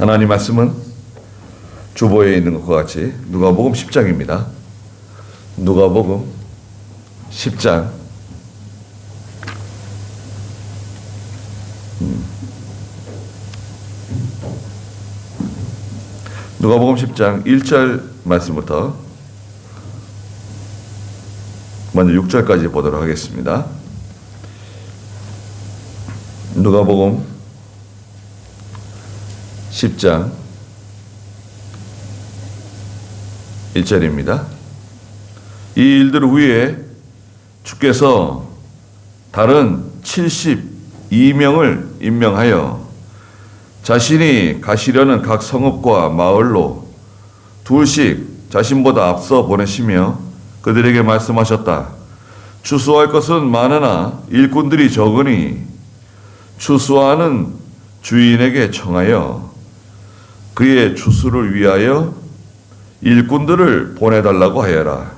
하나님 말씀은 주보에 있는 것과 같이 누가복음 10장입니다. 누가복음 10장 누가복음 10장 1절 말씀부터 먼저 6절까지 보도록 하겠습니다. 누가복음 10장 1절입니다. 이 일들 후에 주께서 다른 72명을 임명하여 자신이 가시려는 각 성읍과 마을로 둘씩 자신보다 앞서 보내시며 그들에게 말씀하셨다. 추수할 것은 많으나 일꾼들이 적으니 추수하는 주인에게 청하여 그의 추수를 위하여 일꾼들을 보내달라고 하여라.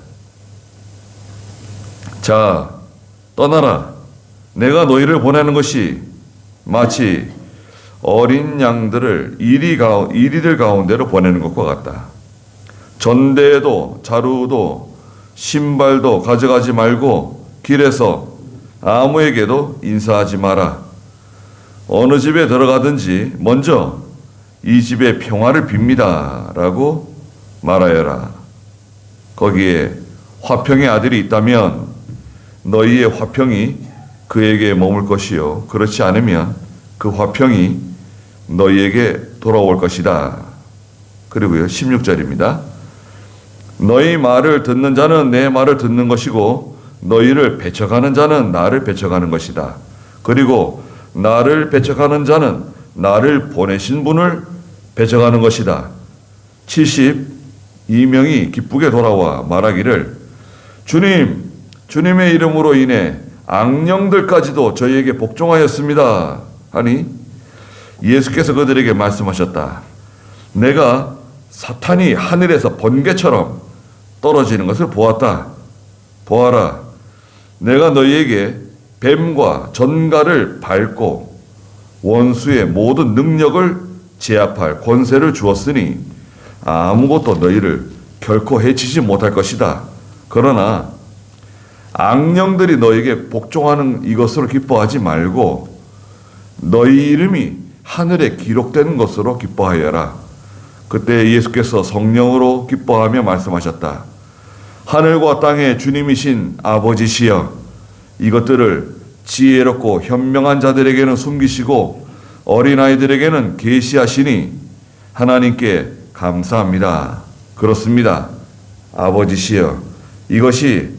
자, 떠나라. 내가 너희를 보내는 것이 마치 어린 양들을 이리들 가운데로 보내는 것과 같다. 전대도 자루도 신발도 가져가지 말고 길에서 아무에게도 인사하지 마라. 어느 집에 들어가든지 먼저 이 집의 평화를 빕니다 라고 말하여라. 거기에 화평의 아들이 있다면 너희의 화평이 그에게 머물 것이요 그렇지 않으면 그 화평이 너희에게 돌아올 것이다. 그리고요 16절입니다. 너희 말을 듣는 자는 내 말을 듣는 것이고 너희를 배척하는 자는 나를 배척하는 것이다. 그리고 나를 배척하는 자는 나를 보내신 분을 배척하는 것이다. 72명이 기쁘게 돌아와 말하기를 주님의 이름으로 인해 악령들까지도 저희에게 복종하였습니다. 하니 예수께서 그들에게 말씀하셨다. 내가 사탄이 하늘에서 번개처럼 떨어지는 것을 보았다. 보아라. 내가 너희에게 뱀과 전갈을 밟고 원수의 모든 능력을 제압할 권세를 주었으니 아무것도 너희를 결코 해치지 못할 것이다. 그러나 악령들이 너희에게 복종하는 이것으로 기뻐하지 말고 너희 이름이 하늘에 기록되는 것으로 기뻐하여라. 그때 예수께서 성령으로 기뻐하며 말씀하셨다. 하늘과 땅의 주님이신 아버지시여, 이것들을 지혜롭고 현명한 자들에게는 숨기시고 어린아이들에게는 계시하시니 하나님께 감사합니다. 그렇습니다. 아버지시여, 이것이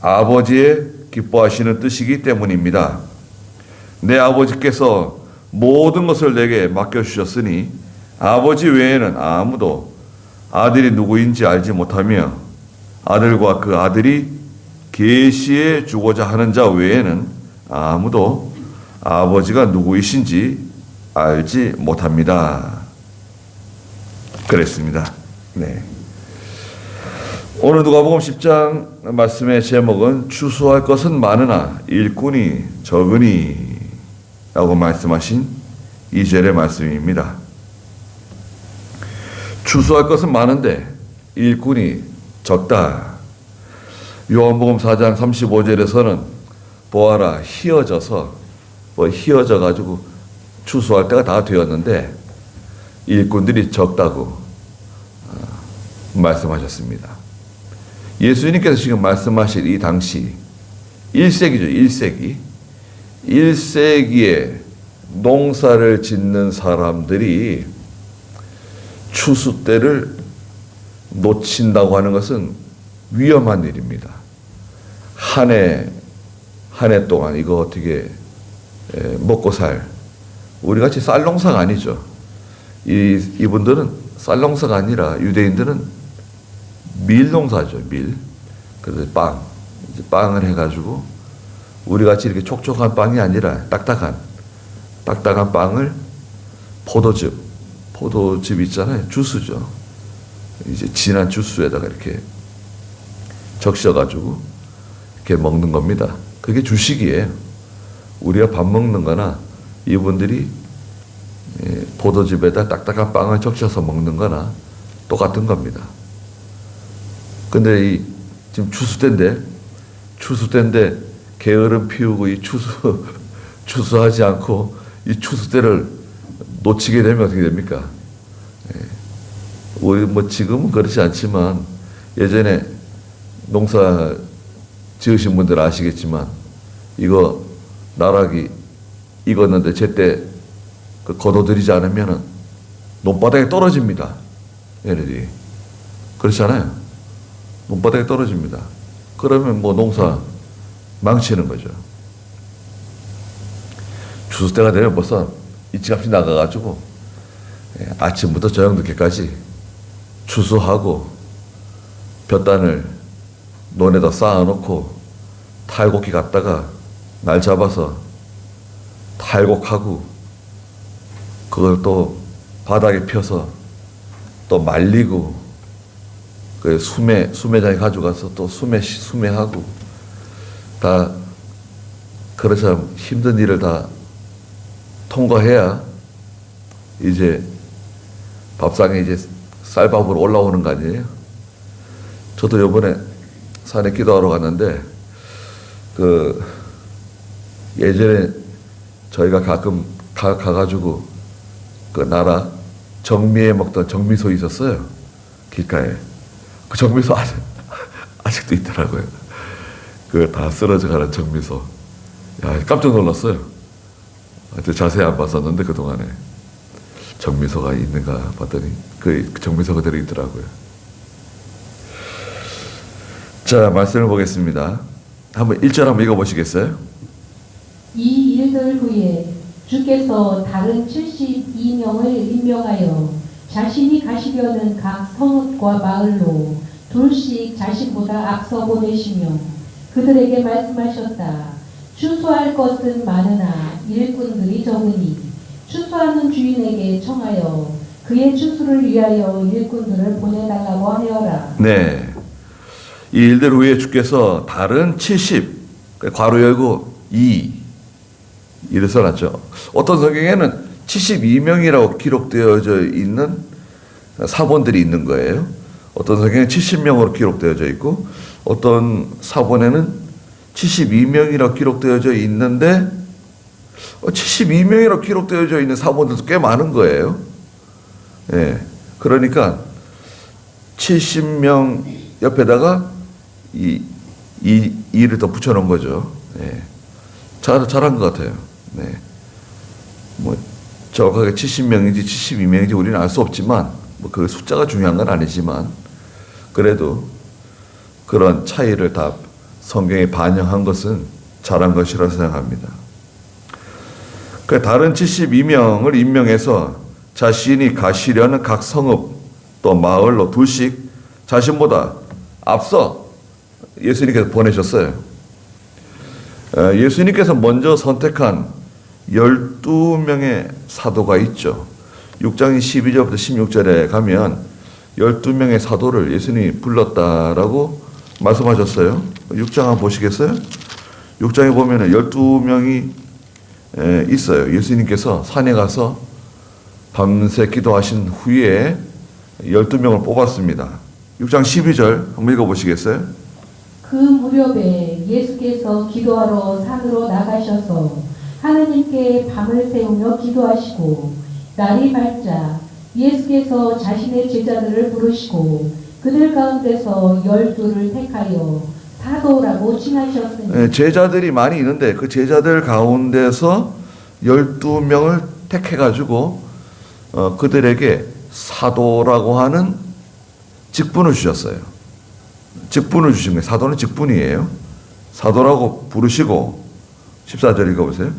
아버지의 기뻐하시는 뜻이기 때문입니다. 내 아버지께서 모든 것을 내게 맡겨주셨으니 아버지 외에는 아무도 아들이 누구인지 알지 못하며 아들과 그 아들이 계시해 주고자 하는 자 외에는 아무도 아버지가 누구이신지 알지 못합니다. 그랬습니다. 네. 오늘 누가복음 10장 말씀의 제목은 추수할 것은 많으나 일꾼이 적으니 라고 말씀하신 2절의 말씀입니다. 추수할 것은 많은데 일꾼이 적다. 요한복음 4장 35절에서는 보아라, 휘어져 가지고 추수할 때가 다 되었는데 일꾼들이 적다고 말씀하셨습니다. 예수님께서 지금 말씀하실 이 당시 1세기죠. 1세기에 농사를 짓는 사람들이 추수 때를 놓친다고 하는 것은 위험한 일입니다. 한 해 동안 이거 어떻게 먹고 살, 우리 같이 쌀농사가 아니죠. 이분들은 쌀농사가 아니라 유대인들은 밀농사죠. 밀. 그래서 빵을 해가지고 우리 같이 이렇게 촉촉한 빵이 아니라 딱딱한 빵을 포도즙 있잖아요. 주스죠. 이제 진한 주스에다가 이렇게 적셔가지고 이렇게 먹는 겁니다. 그게 주식이에요. 우리가 밥 먹는 거나 이분들이 포도즙에다 딱딱한 빵을 적셔서 먹는 거나 똑같은 겁니다. 근데 지금 추수 때인데 게으름 피우고 이 추수하지 않고 이 추수 때를 놓치게 되면 어떻게 됩니까? 우리 뭐 지금은 그렇지 않지만 예전에 농사 지으신 분들 아시겠지만 이거 나락이 익었는데 제때 거둬들이지 않으면은 논바닥에 떨어집니다. 얘네들이. 그렇잖아요. 논바닥에 떨어집니다. 그러면 뭐 농사 망치는 거죠. 추수 때가 되면 벌써 일찌감치 나가가지고 아침부터 저녁 늦게까지 추수하고 볕단을 논에다 쌓아놓고 탈곡기 갖다가 날 잡아서 탈곡하고 그걸 또 바닥에 펴서 또 말리고 그 수매장에 가져가서 또 수매하고 다 그렇죠. 힘든 일을 다 통과해야 이제 밥상에 이제 쌀밥으로 올라오는 거 아니에요? 저도 요번에 산에 기도하러 갔는데 그 예전에 저희가 가끔 가가지고 그 나라 정미에 먹던 정미소 있었어요. 길가에. 그 정미소 아직도 있더라고요. 그 다 쓰러져 가는 정미소. 야, 깜짝 놀랐어요. 자세히 안 봤었는데 그동안에 정미소가 있는가 봤더니 그 정미소 그대로 있더라고요. 자, 말씀을 보겠습니다. 한번 1절 한번 읽어보시겠어요? 이 일들 후에 주께서 다른 72명을 임명하여 자신이 가시려는 각 성읍과 마을로 둘씩 자신보다 앞서 보내시며 그들에게 말씀하셨다. 추수할 것은 많으나 일꾼들이 적으니 추수하는 주인에게 청하여 그의 추수를 위하여 일꾼들을 보내달라고 하여라. 네. 이 일들 후에 주께서 다른 70, 괄호 열고 2를 써놨죠. 어떤 성경에는 72명이라고 기록되어져 있는 사본들이 있는 거예요. 어떤 성경에는 70명으로 기록되어져 있고 어떤 사본에는 72명이라고 기록되어져 있는데 72명이라고 기록되어져 있는 사본들도 꽤 많은 거예요. 예. 그러니까 70명 옆에다가 이를 더 붙여놓은 거죠. 예. 잘한 것 같아요. 네. 뭐 정확하게 70명인지 72명인지 우리는 알 수 없지만 뭐 그 숫자가 중요한 건 아니지만 그래도 그런 차이를 다 성경에 반영한 것은 잘한 것이라고 생각합니다. 그 다른 72명을 임명해서 자신이 가시려는 각 성읍 또 마을로 둘씩 자신보다 앞서 예수님께서 보내셨어요. 예수님께서 먼저 선택한 12명의 사도가 있죠. 6장 12절부터 16절에 가면 12명의 사도를 예수님이 불렀다라고 말씀하셨어요. 6장 한번 보시겠어요? 6장에 보면 12명이 있어요. 예수님께서 산에 가서 밤새 기도하신 후에 12명을 뽑았습니다. 6장 12절 한번 읽어보시겠어요? 그 무렵에 예수께서 기도하러 산으로 나가셔서 하느님께 밤을 새우며 기도하시고 날이 밝자 예수께서 자신의 제자들을 부르시고 그들 가운데서 12를 택하여 사도라고 칭하셨으니 제자들이 많이 있는데 그 제자들 가운데서 12명을 택해가지고 그들에게 사도라고 하는 직분을 주셨어요. 직분을 주신 거예요. 사도는 직분이에요. 사도라고 부르시고 14절 읽어보세요.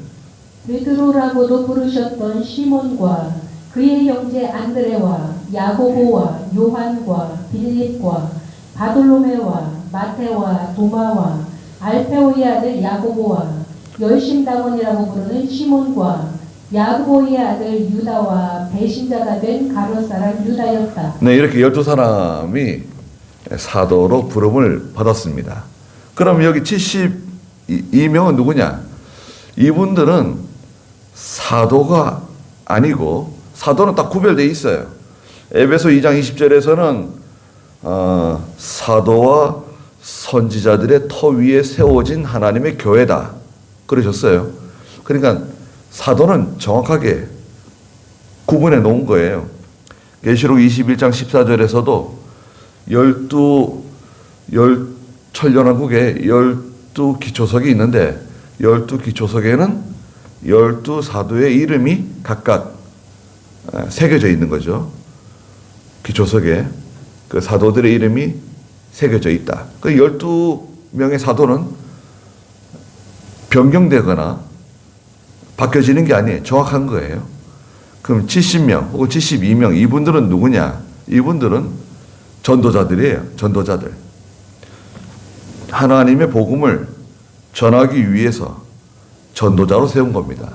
베드로라고도 부르셨던 시몬과 그의 형제 안드레와 야고보와 요한과 빌립과 바돌로메와 마테와 도마와 알페오의 아들 야고보와 열심당원이라고 부르는 시몬과 야고보의 아들 유다와 배신자가 된 가룟 사람 유다였다. 네, 이렇게 12사람이 사도로 부름을 받았습니다. 그럼 여기 72명은 누구냐? 이분들은 사도가 아니고 사도는 딱 구별되어 있어요. 에베소 2장 20절에서는 사도와 선지자들의 터 위에 세워진 하나님의 교회다 그러셨어요. 그러니까 사도는 정확하게 구분해 놓은 거예요. 계시록 21장 14절에서도 천년왕국에 12기초석이 있는데 12기초석에는 12사도의 이름이 각각 새겨져 있는 거죠. 기초석에 그 사도들의 이름이 새겨져 있다. 그 12명의 사도는 변경되거나 바뀌어지는 게 아니에요. 정확한 거예요. 그럼 70명 혹은 72명 이분들은 누구냐? 이분들은 전도자들이에요. 전도자들. 하나님의 복음을 전하기 위해서 전도자로 세운 겁니다.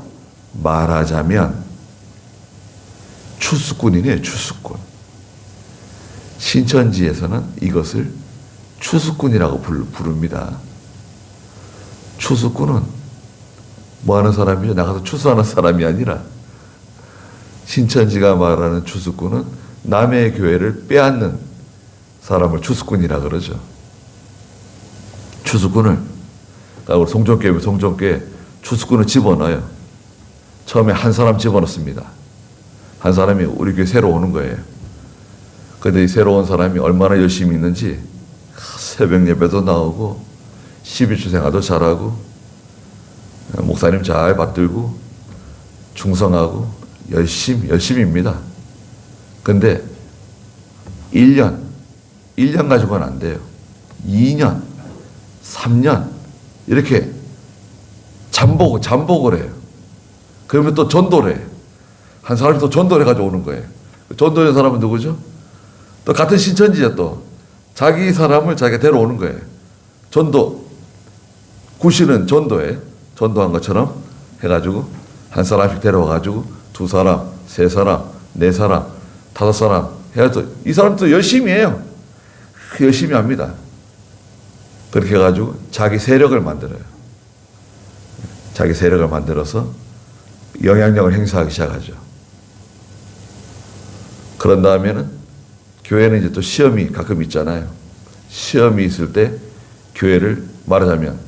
말하자면 추수꾼이네요. 추수꾼. 신천지에서는 이것을 추수꾼이라고 부릅니다. 추수꾼은 뭐 하는 사람이죠? 나가서 추수하는 사람이 아니라 신천지가 말하는 추수꾼은 남의 교회를 빼앗는 사람을 추수꾼이라 그러죠. 추수꾼을 우리 송정교회 추수꾼을 집어넣어요. 처음에 한 사람 집어넣습니다. 한 사람이 우리 교회 새로 오는 거예요. 그런데 이 새로 온 사람이 얼마나 열심히 있는지 새벽 예배도 나오고 12주 생활도 잘하고 목사님 잘 받들고 충성하고 열심입니다. 근데 1년 가지고는 안 돼요. 2년, 3년 이렇게 잠복을 해요. 그러면 또 전도를 해요. 한 사람이 또 전도를 해가지고 오는 거예요. 전도된 사람은 누구죠? 또 같은 신천지야 또. 자기 사람을 자기가 데려오는 거예요. 구실은 전도한 것처럼 해가지고 한 사람씩 데려와가지고 2사람, 3사람, 4사람, 5사람 해가지고 이 사람도 열심히 해요. 열심히 합니다. 그렇게 해가지고 자기 세력을 만들어요. 자기 세력을 만들어서 영향력을 행사하기 시작하죠. 그런 다음에는 교회는 이제 또 시험이 가끔 있잖아요. 시험이 있을 때 교회를 말하자면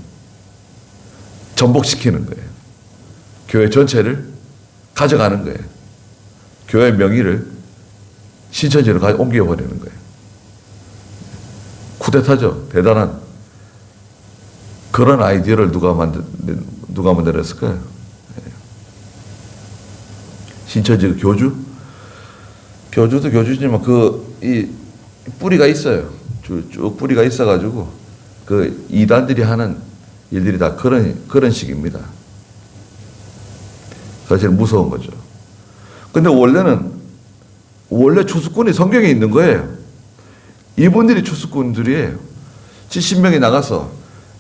전복시키는 거예요. 교회 전체를 가져가는 거예요. 교회 명의를 신천지로 옮겨버리는 거예요. 쿠데타죠. 대단한 그런 아이디어를 누가 만들었을까요? 신천지 교주도 교주지만 이 뿌리가 있어요. 쭉 뿌리가 있어가지고 그 이단들이 하는 일들이 다 그런 식입니다. 사실 무서운 거죠. 근데 원래 추수꾼이 성경에 있는 거예요. 이분들이 추수꾼들이에요. 70명이 나가서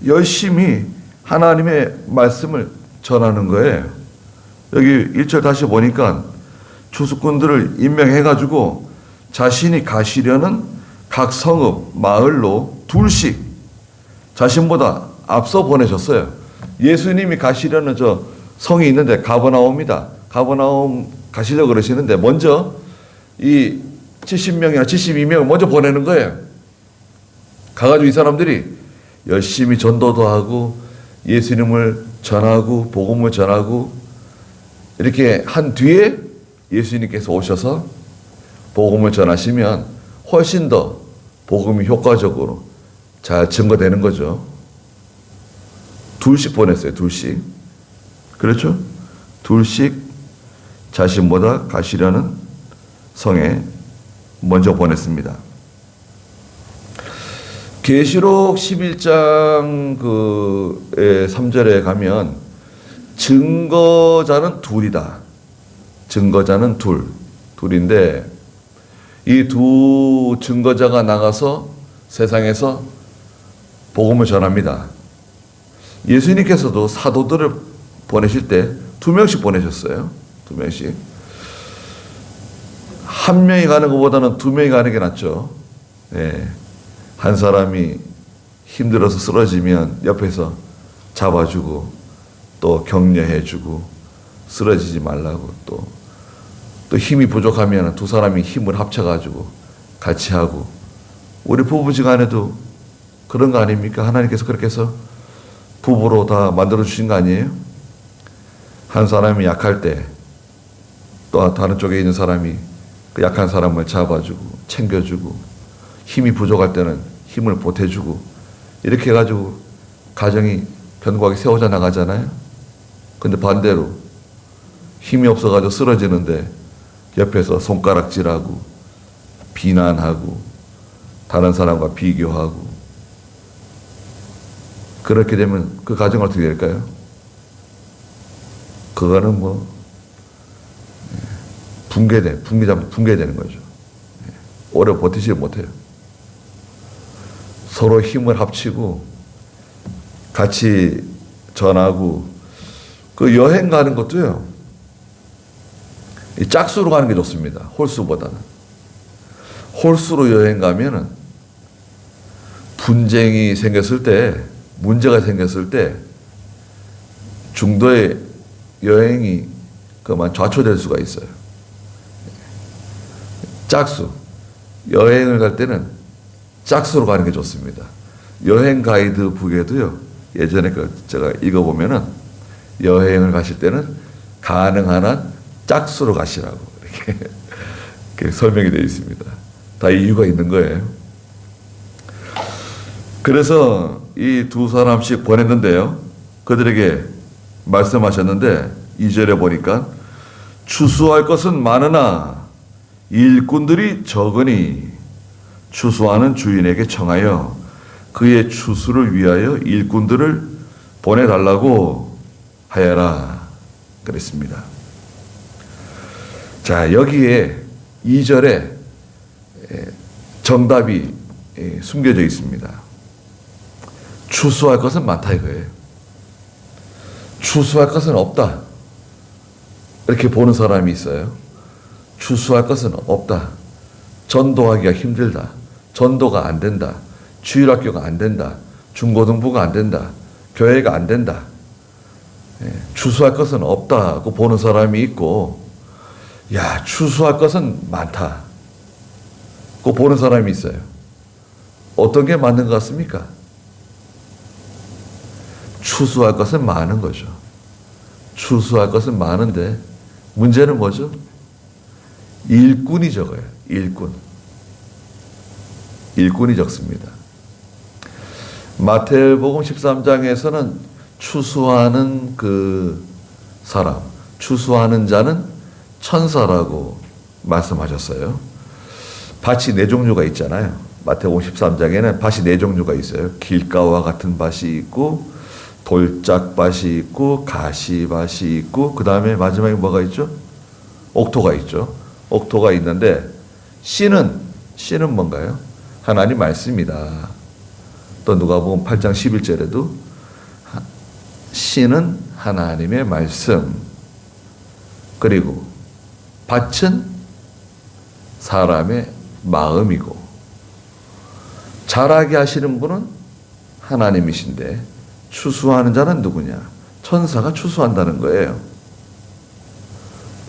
열심히 하나님의 말씀을 전하는 거예요. 여기 1절 다시 보니까 추수꾼들을 임명해가지고 자신이 가시려는 각 성읍, 마을로 둘씩 자신보다 앞서 보내셨어요. 예수님이 가시려는 저 성이 있는데 가버나움이다. 가버나움 가시려고 그러시는데 먼저 이 70명이나 72명을 먼저 보내는 거예요. 가가지고 이 사람들이 열심히 전도도 하고 예수님을 전하고 복음을 전하고 이렇게 한 뒤에 예수님께서 오셔서 복음을 전하시면 훨씬 더 복음이 효과적으로 잘 증거되는 거죠. 둘씩 보냈어요. 둘씩. 그렇죠? 둘씩 자신보다 가시려는 성에 먼저 보냈습니다. 계시록 11장 3절에 가면 증거자는 둘이다. 증거자는 둘인데 이 두 증거자가 나가서 세상에서 복음을 전합니다. 예수님께서도 사도들을 보내실 때 2명씩 보내셨어요. 2명씩. 한 명이 가는 것보다는 2명이 가는 게 낫죠. 네. 한 사람이 힘들어서 쓰러지면 옆에서 잡아주고 또 격려해주고 쓰러지지 말라고 또 또 힘이 부족하면 두 사람이 힘을 합쳐가지고 같이 하고, 우리 부부지간에도 그런 거 아닙니까? 하나님께서 그렇게 해서 부부로 다 만들어 주신 거 아니에요? 한 사람이 약할 때 또 다른 쪽에 있는 사람이 그 약한 사람을 잡아주고 챙겨주고, 힘이 부족할 때는 힘을 보태주고, 이렇게 해가지고 가정이 견고하게 세워져 나가잖아요. 근데 반대로 힘이 없어가지고 쓰러지는데 옆에서 손가락질하고 비난하고 다른 사람과 비교하고, 그렇게 되면 그 가정은 어떻게 될까요? 그거는 뭐 붕괴되는 거죠. 오래 버티지 못해요. 서로 힘을 합치고 같이 전하고, 그 여행 가는 것도요, 이 짝수로 가는 게 좋습니다. 홀수보다는. 홀수로 여행 가면은 분쟁이 생겼을 때, 문제가 생겼을 때 중도의 여행이 그만 좌초될 수가 있어요. 짝수. 여행을 갈 때는 짝수로 가는 게 좋습니다. 여행 가이드북에도요, 예전에 제가 읽어보면은 여행을 가실 때는 가능한 한 짝수로 가시라고 이렇게 설명이 되어 있습니다. 다 이유가 있는 거예요. 그래서 이 두 사람씩 보냈는데요, 그들에게 말씀하셨는데 2절에 보니까 추수할 것은 많으나 일꾼들이 적으니 추수하는 주인에게 청하여 그의 추수를 위하여 일꾼들을 보내달라고 하여라 그랬습니다. 자, 여기에 2절에 정답이 숨겨져 있습니다. 추수할 것은 많다 이거예요. 추수할 것은 없다, 이렇게 보는 사람이 있어요. 추수할 것은 없다. 전도하기가 힘들다. 전도가 안 된다. 주일학교가 안 된다. 중고등부가 안 된다. 교회가 안 된다. 추수할 것은 없다고 보는 사람이 있고, 야, 추수할 것은 많다 고 보는 사람이 있어요. 어떤 게 맞는 것 같습니까? 추수할 것은 많은 거죠. 추수할 것은 많은데 문제는 뭐죠? 일꾼이 적어요. 일꾼이 적습니다. 마태복음 13장에서는 추수하는 그 사람, 추수하는 자는 천사라고 말씀하셨어요. 밭이 네 종류가 있잖아요. 마태복음 13장에는 밭이 네 종류가 있어요. 길가와 같은 밭이 있고, 돌짝밭이 있고, 가시밭이 있고, 그 다음에 마지막에 뭐가 있죠? 옥토가 있죠. 옥토가 있는데, 씨는 뭔가요? 하나님 말씀이다. 또 누가복음 8장 11절에도 씨는 하나님의 말씀, 그리고 밭은 사람의 마음이고, 자라게 하시는 분은 하나님이신데 추수하는 자는 누구냐? 천사가 추수한다는 거예요.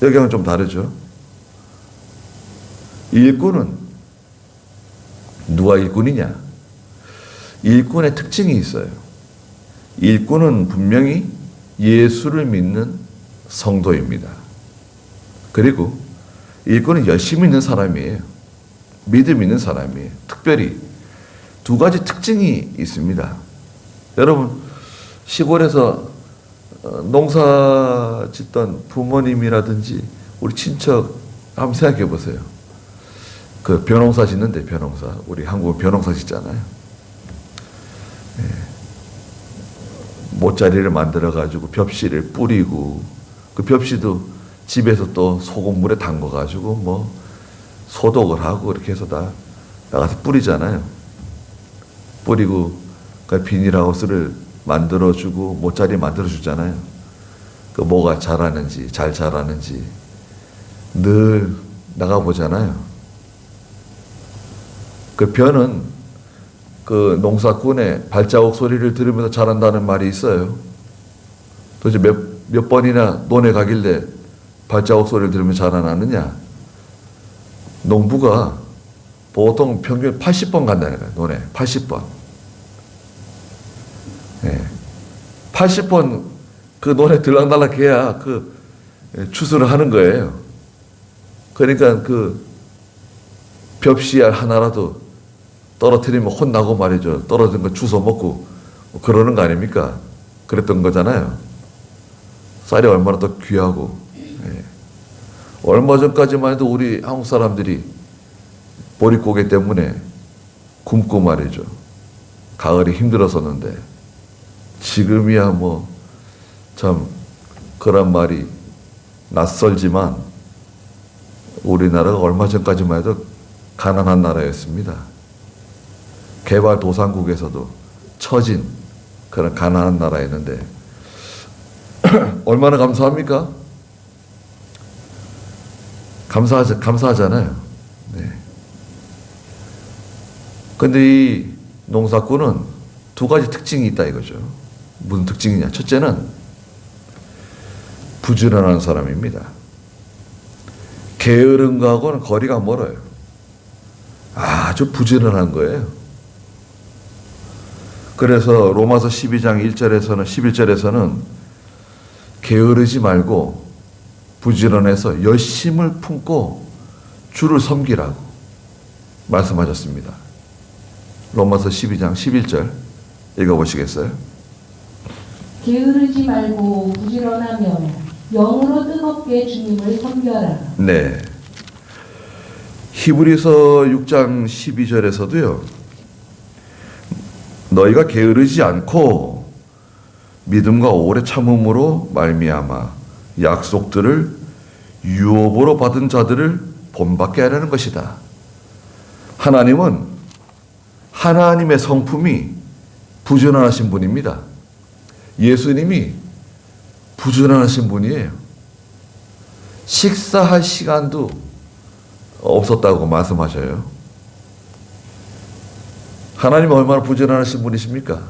여기랑 좀 다르죠. 일꾼은 누가 일꾼이냐? 일꾼의 특징이 있어요. 일꾼은 분명히 예수를 믿는 성도입니다. 그리고 일꾼은 열심히 있는 사람이에요. 믿음 있는 사람이에요. 특별히 두 가지 특징이 있습니다. 여러분, 시골에서 농사 짓던 부모님이라든지 우리 친척 한번 생각해 보세요. 그 벼농사 짓는데, 벼농사. 우리 한국은 벼농사 짓잖아요. 모짜리를 만들어가지고 벽씨를 뿌리고, 그 벽씨도 집에서 또 소금물에 담궈가지고 뭐 소독을 하고 이렇게 해서 다 나가서 뿌리잖아요. 뿌리고 그 비닐하우스를 만들어주고 모짜리 만들어주잖아요. 그 뭐가 자라는지, 잘 자라는지 늘 나가보잖아요. 그 벼는 그 농사꾼의 발자국 소리를 들으면서 자란다는 말이 있어요. 도대체 몇 번이나 논에 가길래 발자국 소리를 들으면 자라나느냐? 농부가 보통 평균 80번 간다는 거예요. 논에 80번. 예. 80번 그 논에 들락날락 해야 그 추수를 하는 거예요. 그러니까 그 벽씨알 하나라도 떨어뜨리면 혼나고 말이죠. 떨어진 거 주워 먹고 그러는 거 아닙니까? 그랬던 거잖아요. 쌀이 얼마나 더 귀하고. 예. 얼마 전까지만 해도 우리 한국 사람들이 보릿고개 때문에 굶고 말이죠. 가을이 힘들었었는데 지금이야 뭐 참 그런 말이 낯설지만 우리나라가 얼마 전까지만 해도 가난한 나라였습니다. 개발도상국에서도 처진 그런 가난한 나라였는데 얼마나 감사합니까? 감사하잖아요. 네. 근데 이 농사꾼은 두 가지 특징이 있다 이거죠. 무슨 특징이냐? 첫째는 부지런한 사람입니다. 게으름과는 거리가 멀어요. 아주 부지런한 거예요. 그래서 로마서 12장 1절에서는 11절에서는 게으르지 말고 부지런해서 열심을 품고 주를 섬기라고 말씀하셨습니다. 로마서 12장 11절 읽어보시겠어요? 게으르지 말고 부지런하며 영으로 뜨겁게 주님을 섬겨라. 네. 히브리서 6장 12절에서도요. 너희가 게으르지 않고 믿음과 오래 참음으로 말미암아 약속들을 유업으로 받은 자들을 본받게 하려는 것이다. 하나님은 하나님의 성품이 부지런하신 분입니다. 예수님이 부지런하신 분이에요. 식사할 시간도 없었다고 말씀하셔요. 하나님은 얼마나 부지런하신 분이십니까?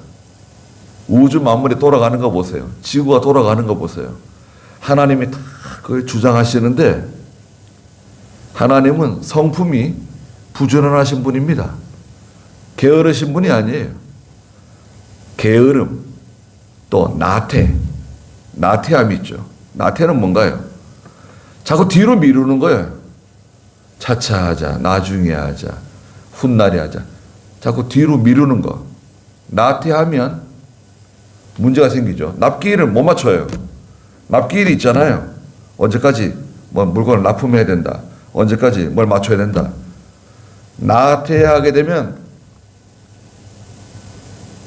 우주 만물이 돌아가는 거 보세요. 지구가 돌아가는 거 보세요. 하나님이 다 그걸 주장하시는데 하나님은 성품이 부지런하신 분입니다. 게으르신 분이 아니에요. 게으름, 또 나태함이 있죠. 나태는 뭔가요? 자꾸 뒤로 미루는 거예요. 차차 하자, 나중에 하자, 훗날에 하자. 자꾸 뒤로 미루는 거. 나태하면 문제가 생기죠. 납기일을 못 맞춰요. 납기일이 있잖아요. 언제까지 뭐 물건을 납품해야 된다. 언제까지 뭘 맞춰야 된다. 나태하게 되면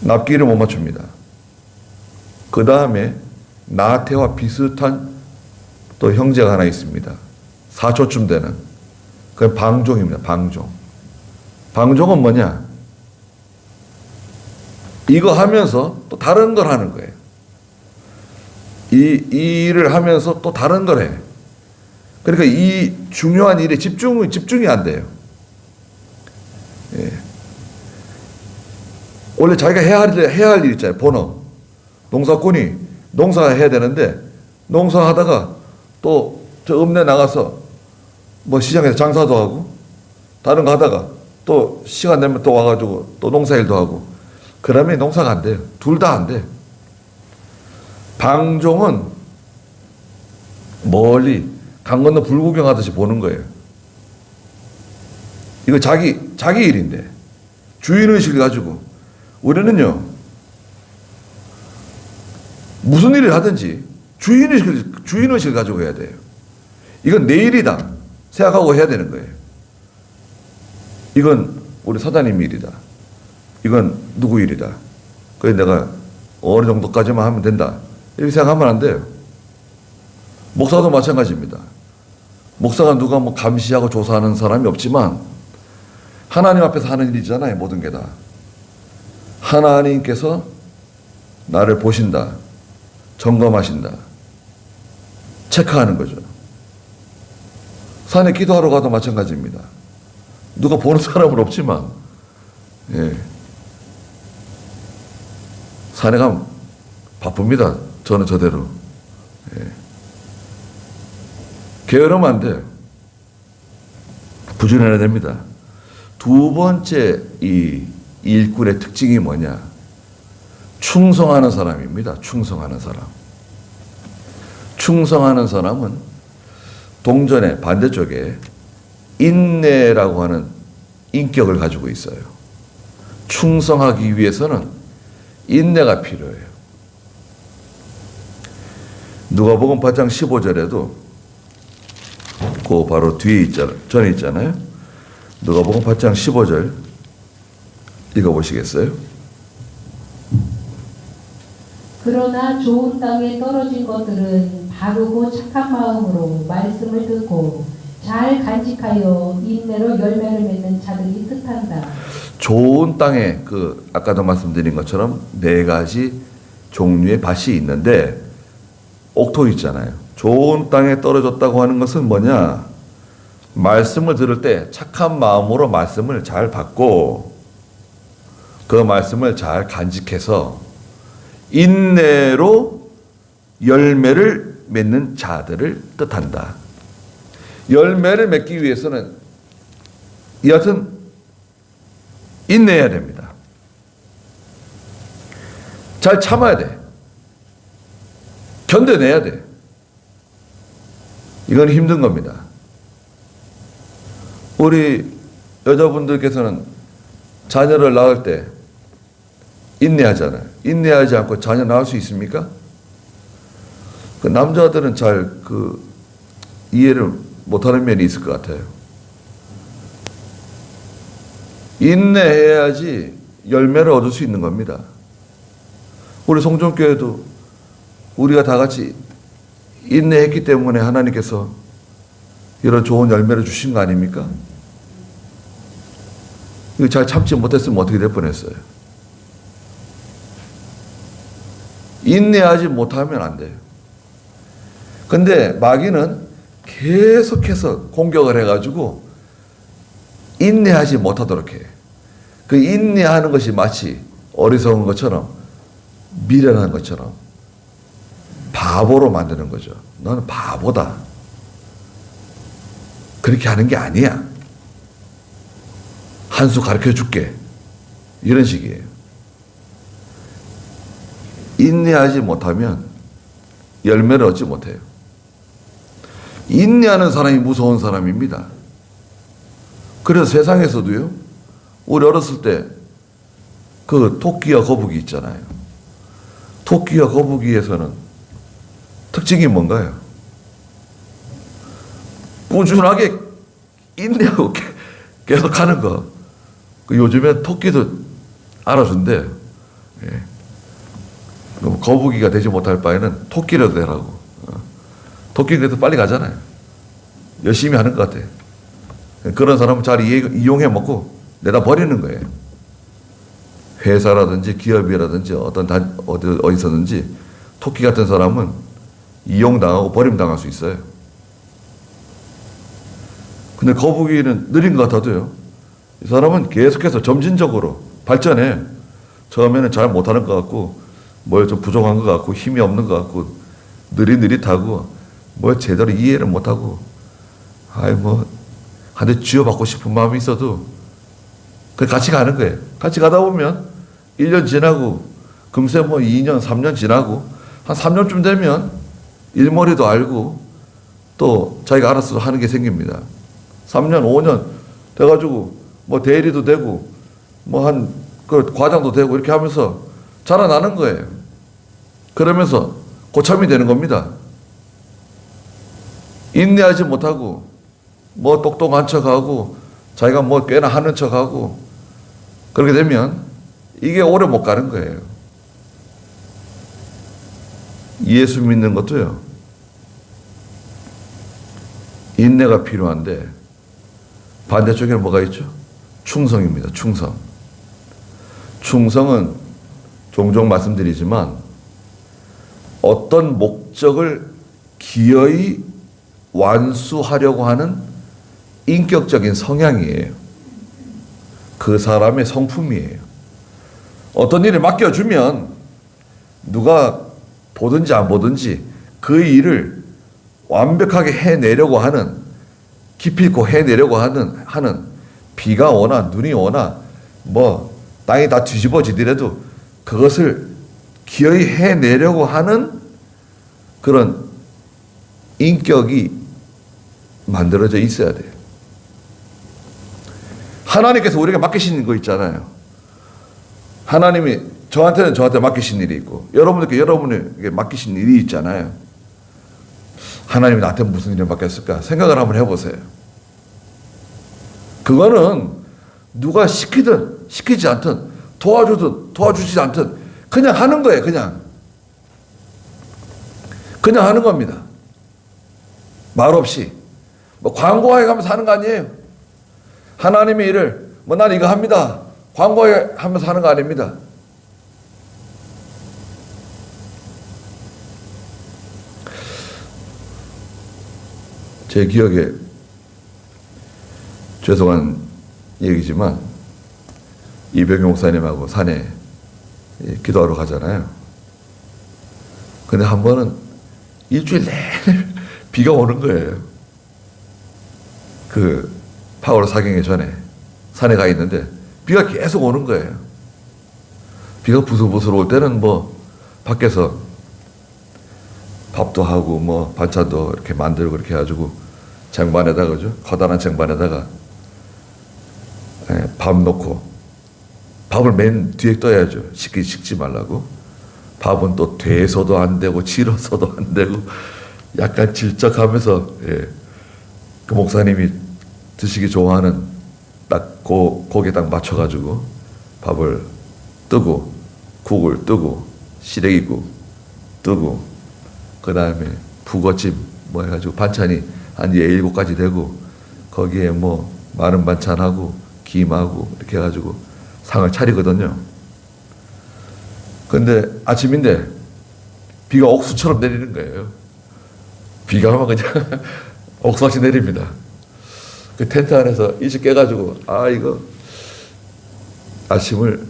납기일을 못 맞춥니다. 그 다음에 나태와 비슷한 또 형제가 하나 있습니다. 4초쯤 되는. 그게 방종입니다. 방종. 방종은 뭐냐? 이거 하면서 또 다른 걸 하는 거예요. 이 일을 하면서 또 다른 걸 해. 그러니까 이 중요한 일에 집중이 안 돼요. 예. 원래 자기가 해야 할 일 있잖아요. 본업. 농사꾼이 농사해야 되는데 농사하다가 또 저 읍내 나가서 뭐 시장에서 장사도 하고 다른 거 하다가 또 시간 되면 또 와가지고 또 농사일도 하고 그러면 농사가 안 돼요. 둘 다 안 돼. 방종은 멀리 강 건너 불 구경하듯이 보는 거예요. 이거 자기 일인데 주인의식을 가지고 우리는요 무슨 일을 하든지 주인의식을 가지고 해야 돼요. 이건 내 일이다 생각하고 해야 되는 거예요. 이건 우리 사장님 일이다. 이건 누구 일이다. 그래서 내가 어느 정도까지만 하면 된다. 이렇게 생각하면 안 돼요. 목사도 마찬가지입니다. 목사가 누가 뭐 감시하고 조사하는 사람이 없지만 하나님 앞에서 하는 일이잖아요. 모든 게 다. 하나님께서 나를 보신다. 점검하신다. 체크하는 거죠. 산에 기도하러 가도 마찬가지입니다. 누가 보는 사람은 없지만 예. 산에 가면 바쁩니다. 저는 저대로. 예. 게으르면 안 돼요. 부지런해야 됩니다. 두 번째 이 일꾼의 특징이 뭐냐? 충성하는 사람입니다. 충성하는 사람. 충성하는 사람은 동전의 반대쪽에 인내라고 하는 인격을 가지고 있어요. 충성하기 위해서는 인내가 필요해요. 누가복음 8장 15절에도 그 바로 뒤에 전에 있잖아요. 누가복음 8장 15절 읽어보시겠어요? 그러나 좋은 땅에 떨어진 것들은 바르고 착한 마음으로 말씀을 듣고 잘 간직하여 인내로 열매를 맺는 자들이 뜻한다. 좋은 땅에 아까도 말씀드린 것처럼 네 가지 종류의 밭이 있는데 옥토 있잖아요. 좋은 땅에 떨어졌다고 하는 것은 뭐냐? 말씀을 들을 때 착한 마음으로 말씀을 잘 받고 그 말씀을 잘 간직해서 인내로 열매를 맺는 자들을 뜻한다. 열매를 맺기 위해서는 여하튼 인내해야 됩니다. 잘 참아야 돼. 견뎌내야 돼. 이건 힘든 겁니다. 우리 여자분들께서는 자녀를 낳을 때 인내하잖아요. 인내하지 않고 자녀 낳을 수 있습니까? 그 남자들은 잘 이해를 못하는 면이 있을 것 같아요. 인내해야지 열매를 얻을 수 있는 겁니다. 우리 송정교회도 우리가 다 같이 인내했기 때문에 하나님께서 이런 좋은 열매를 주신 거 아닙니까? 이거 잘 참지 못했으면 어떻게 될 뻔했어요. 인내하지 못하면 안 돼요. 근데 마귀는 계속해서 공격을 해가지고 인내하지 못하도록 해. 그 인내하는 것이 마치 어리석은 것처럼 미련한 것처럼 바보로 만드는 거죠. 너는 바보다. 그렇게 하는 게 아니야. 한 수 가르쳐 줄게. 이런 식이에요. 인내하지 못하면 열매를 얻지 못해요. 인내하는 사람이 무서운 사람입니다. 그래서 세상에서도요, 우리 어렸을 때 그 토끼와 거북이 있잖아요. 토끼와 거북이에서는 특징이 뭔가요? 꾸준하게 인내하고 계속 하는 거. 요즘에 토끼도 알아준대. 예. 거북이가 되지 못할 바에는 토끼라도 되라고. 토끼는 그래도 빨리 가잖아요. 열심히 하는 것 같아. 그런 사람은 잘 이용해 먹고 내다 버리는 거예요. 회사라든지 기업이라든지 어디서든지 토끼 같은 사람은 이용당하고 버림당할 수 있어요. 근데 거북이는 느린 것 같아도요, 이 사람은 계속해서 점진적으로 발전해. 처음에는 잘 못하는 것 같고 뭘 좀 부족한 것 같고 힘이 없는 것 같고 느릿느릿하고 뭘 제대로 이해를 못하고 한 대 쥐어받고 싶은 마음이 있어도 같이 가는 거예요. 같이 가다 보면 1년 지나고 금세 2년, 3년 지나고 한 3년쯤 되면 일머리도 알고 또 자기가 알아서 하는 게 생깁니다. 3년, 5년 돼가지고 대리도 되고 과장도 되고 이렇게 하면서 자라나는 거예요. 그러면서 고참이 되는 겁니다. 인내하지 못하고 똑똑한 척하고 자기가 꽤나 하는 척하고 그렇게 되면 이게 오래 못 가는 거예요. 예수 믿는 것도요, 인내가 필요한데 반대쪽에는 뭐가 있죠? 충성입니다. 충성. 충성은 종종 말씀드리지만 어떤 목적을 기어이 완수하려고 하는 인격적인 성향이에요. 그 사람의 성품이에요. 어떤 일을 맡겨주면 누가 보든지 안 보든지 그 일을 완벽하게 해내려고 하는, 깊이 있고 해내려고 하는 비가 오나 눈이 오나 뭐 땅이 다 뒤집어지더라도 그것을 기어이 해내려고 하는 그런 인격이 만들어져 있어야 돼요. 하나님께서 우리에게 맡기신 거 있잖아요. 하나님이 저한테는 저한테 맡기신 일이 있고 여러분들께 여러분에게 맡기신 일이 있잖아요. 하나님이 나한테 무슨 일을 맡겼을까 생각을 한번 해보세요. 그거는 누가 시키든 시키지 않든 도와주든 도와주지 않든 그냥 하는 거예요. 그냥 하는 겁니다. 말 없이 뭐 광고하게 가면서 하는 거 아니에요. 하나님의 일을 뭐 난 이거 합니다. 광고하게 하면서 하는 거 아닙니다. 제 기억에 죄송한 얘기지만 이병용 목사님하고 산에 기도하러 가잖아요. 근데 한 번은 일주일 내내 비가 오는 거예요. 그 파월 사경에 전에 산에 가 있는데 비가 계속 오는 거예요. 비가 부슬부슬 올 때는 뭐 밖에서 밥도 하고 뭐 반찬도 이렇게 만들고 이렇게 해가지고 쟁반에다가 그죠? 커다란 쟁반에다가 밥 넣고 밥을 맨 뒤에 떠야죠. 식지 말라고. 밥은 또 돼서도 안 되고 질어서도 안 되고 약간 질적하면서 그 목사님이 드시기 좋아하는 딱 고기에 딱 맞춰가지고 밥을 뜨고 국을 뜨고 시래기국 뜨고 그 다음에 북어찜 뭐 해가지고 반찬이 한 7가지 되고 거기에 뭐 마른 반찬하고 김하고 이렇게 해가지고 상을 차리거든요. 근데 아침인데 비가 옥수처럼 내리는 거예요. 비가 막 그냥 옥수같이 내립니다. 그 텐트 안에서 일찍 깨가지고 이거 아침을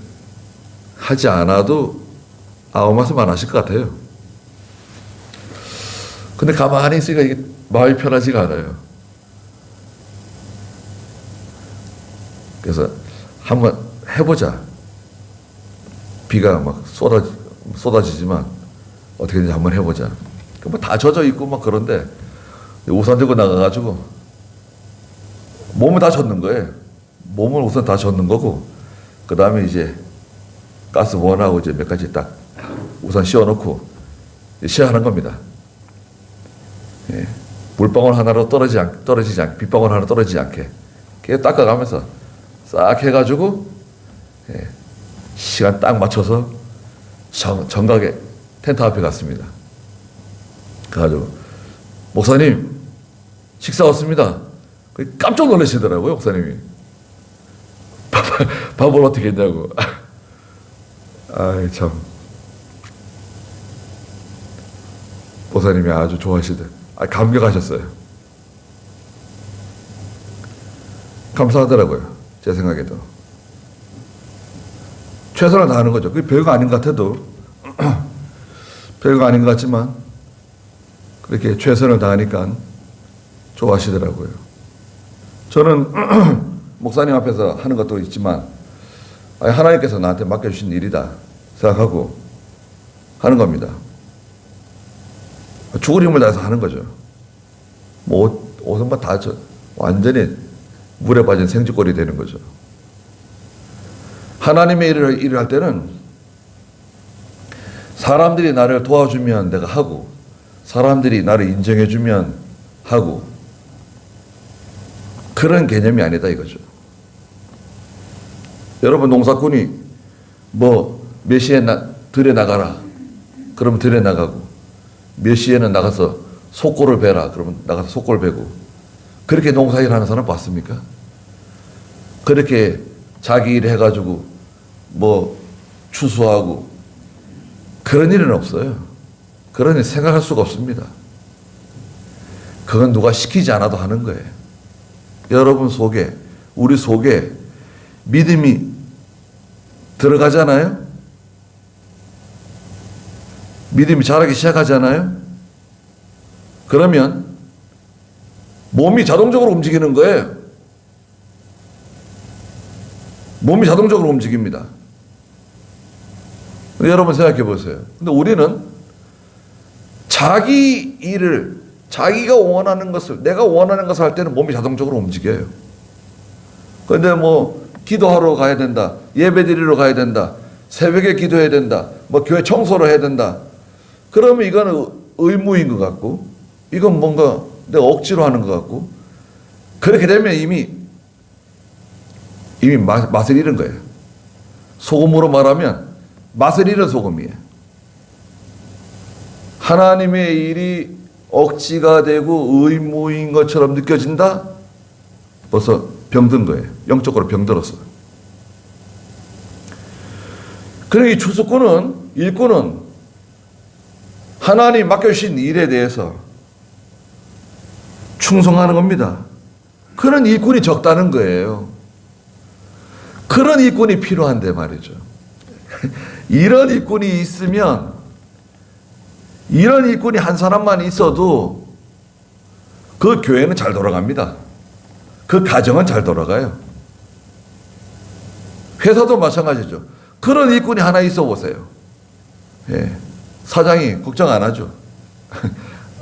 하지 않아도 아무 말씀 안 하실 것 같아요. 근데 가만히 있으니까 이게 마음이 편하지가 않아요. 그래서 한번 해보자. 비가 막 쏟아지지만 어떻게든지 한번 해보자. 뭐 다 젖어 있고 막 그런데 우산 들고 나가가지고 몸을 다 젖는 거예요. 몸을 우선 다 젖는 거고 그 다음에 이제 가스보온하고 이제 몇 가지 딱 우산 씌워놓고 시야하는 겁니다. 물방울 하나로 떨어지지 않게 빗방울 하나 떨어지지 않게 계속 닦아가면서 싹 해가지고 시간 딱 맞춰서 정각에 텐트 앞에 갔습니다. 그래가지고 목사님 식사 왔습니다. 깜짝 놀라시더라고요. 목사님이 밥을 어떻게 했냐고. 아이 참 목사님이 아주 좋아하시더라고요. 감격하셨어요. 감사하더라고요. 제 생각에도. 최선을 다하는 거죠. 그게 별거 아닌 것 같아도 별거 아닌 것 같지만 그렇게 최선을 다하니까 좋아하시더라고요. 저는 목사님 앞에서 하는 것도 있지만 하나님께서 나한테 맡겨주신 일이다 생각하고 하는 겁니다. 죽을 힘을 다해서 하는 거죠. 뭐 옷은 다 완전히 물에 빠진 생쥐꼴이 되는 거죠. 하나님의 일을 할 때는 사람들이 나를 도와주면 내가 하고 사람들이 나를 인정해주면 하고 그런 개념이 아니다 이거죠. 여러분 농사꾼이 뭐 몇 시에 들에 나가라 그러면 들에 나가고 몇 시에는 나가서 속골을 베라 그러면 나가서 속골 베고 그렇게 농사일 하는 사람 봤습니까? 그렇게 자기 일 해가지고 뭐 추수하고 그런 일은 없어요. 그런 일 생각할 수가 없습니다. 그건 누가 시키지 않아도 하는 거예요. 여러분 속에 우리 속에 믿음이 들어가잖아요. 믿음이 자라기 시작하잖아요. 그러면 몸이 자동적으로 움직이는 거예요. 몸이 자동적으로 움직입니다. 여러분 생각해 보세요. 근데 우리는 자기 일을, 자기가 원하는 것을, 내가 원하는 것을 할 때는 몸이 자동적으로 움직여요. 그런데 뭐 기도하러 가야 된다, 예배 드리러 가야 된다, 새벽에 기도해야 된다, 뭐 교회 청소를 해야 된다. 그러면 이거는 의무인 것 같고, 이건 뭔가 내가 억지로 하는 것 같고, 그렇게 되면 이미 맛을 잃은 거예요. 소금으로 말하면 맛을 잃은 소금이에요. 하나님의 일이 억지가 되고 의무인 것처럼 느껴진다? 벌써 병든 거예요. 영적으로 병들었어요. 그러니 이 추수꾼은, 일꾼은 하나님 맡겨주신 일에 대해서 충성하는 겁니다. 그런 일꾼이 적다는 거예요. 그런 일꾼이 필요한데 말이죠. 이런 일꾼이 있으면, 이런 일꾼이 한 사람만 있어도 그 교회는 잘 돌아갑니다. 그 가정은 잘 돌아가요. 회사도 마찬가지죠. 그런 일꾼이 하나 있어 보세요. 예. 사장이 걱정 안 하죠.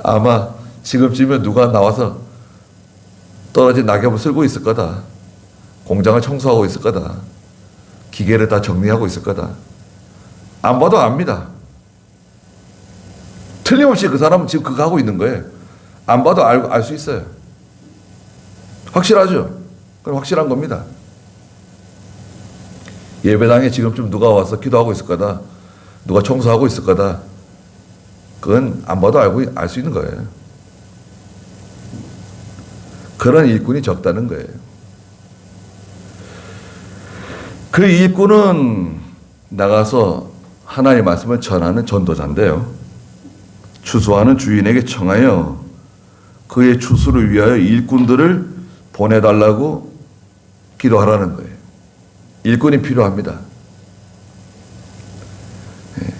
아마 지금쯤이면 누가 나와서 떨어진 낙엽을 쓸고 있을 거다. 공장을 청소하고 있을 거다. 기계를 다 정리하고 있을 거다. 안 봐도 압니다. 틀림없이 그 사람은 지금 그거 하고 있는 거예요. 안 봐도 알 수 있어요. 확실하죠? 그럼 확실한 겁니다. 예배당에 지금쯤 누가 와서 기도하고 있을 거다. 누가 청소하고 있을 거다. 그건 안 봐도 알 수 있는 거예요. 그런 일꾼이 적다는 거예요. 그 일꾼은 나가서 하나님의 말씀을 전하는 전도자인데요. 추수하는 주인에게 청하여 그의 추수를 위하여 일꾼들을 보내달라고 기도하라는 거예요. 일꾼이 필요합니다.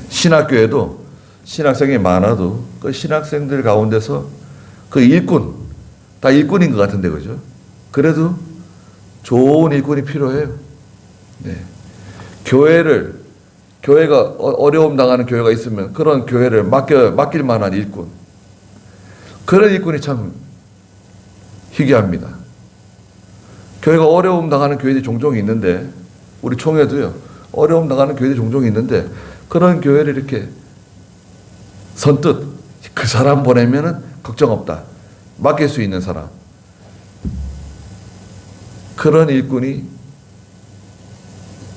신학교에도 신학생이 많아도 그 신학생들 가운데서 그 일꾼, 다 일꾼인 것 같은데, 그죠? 그래도 좋은 일꾼이 필요해요. 네. 교회가 어려움 당하는 교회가 있으면 그런 교회를 맡길 만한 일꾼. 그런 일꾼이 참 희귀합니다. 교회가 어려움 당하는 교회들이 종종 있는데, 우리 총회도요, 어려움 당하는 교회들이 종종 있는데, 그런 교회를 이렇게 선뜻 그 사람 보내면은 걱정 없다. 맡길 수 있는 사람. 그런 일꾼이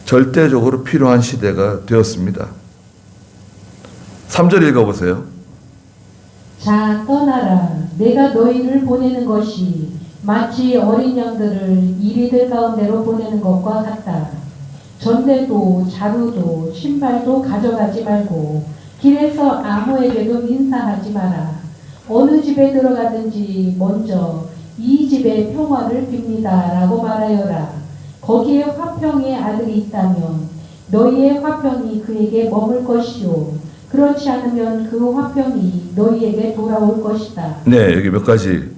절대적으로 필요한 시대가 되었습니다. 3절 읽어보세요. 자, 떠나라. 내가 너희를 보내는 것이 마치 어린 양들을 이리들 가운데로 보내는 것과 같다. 전대도 자루도 신발도 가져가지 말고 길에서 아무에게도 인사하지 마라. 어느 집에 들어가든지 먼저 이 집의 평화를 빕니다 라고 말하여라. 거기에 화평의 아들이 있다면 너희의 화평이 그에게 머물 것이요 그렇지 않으면 그 화평이 너희에게 돌아올 것이다. 네, 여기 몇 가지